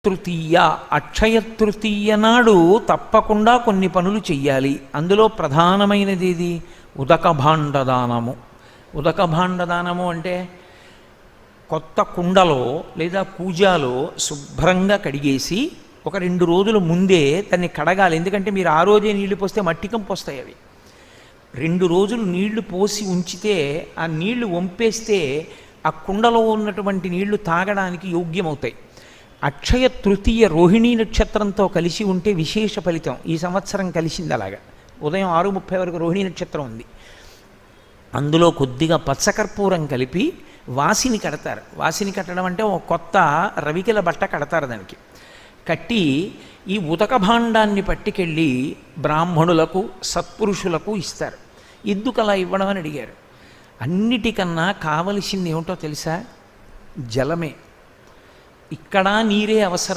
తృతీయ అక్షయ తృతీయ నాడు తప్పకుండా కొన్ని పనులు చెయ్యాలి. అందులో ప్రధానమైనది ఇది ఉదక భాండదానము. ఉదక భాండదానము అంటే కొత్త కుండలో లేదా కూజాలో శుభ్రంగా కడిగేసి ఒక 2 రోజుల ముందే దాన్ని కడగాలి. ఎందుకంటే మీరు ఆ రోజే నీళ్లు పోస్తే మట్టి కంపు వస్తాయి. అవి 2 రోజులు నీళ్లు పోసి ఉంచితే ఆ నీళ్లు వంపేస్తే ఆ కుండలో ఉన్నటువంటి నీళ్లు తాగడానికి యోగ్యమవుతాయి. అక్షయ తృతీయ రోహిణీ నక్షత్రంతో కలిసి ఉంటే విశేష ఫలితం. ఈ సంవత్సరం కలిసింది అలాగా. ఉదయం 6:30 వరకు రోహిణీ నక్షత్రం ఉంది. అందులో కొద్దిగా పచ్చకర్పూరం కలిపి వాసిని కడతారు. వాసిని కట్టడం అంటే ఒక కొత్త రవికెల బట్ట కడతారు. దానికి కట్టి ఈ ఉదక భాండాన్ని పట్టుకెళ్ళి బ్రాహ్మణులకు సత్పురుషులకు ఇస్తారు. ఎందుకు అలా ఇవ్వడం అని అడిగారు. అన్నిటికన్నా కావలసింది ఏమిటో తెలుసా? జలమే. ఇక్కడ నీరే అవసరం.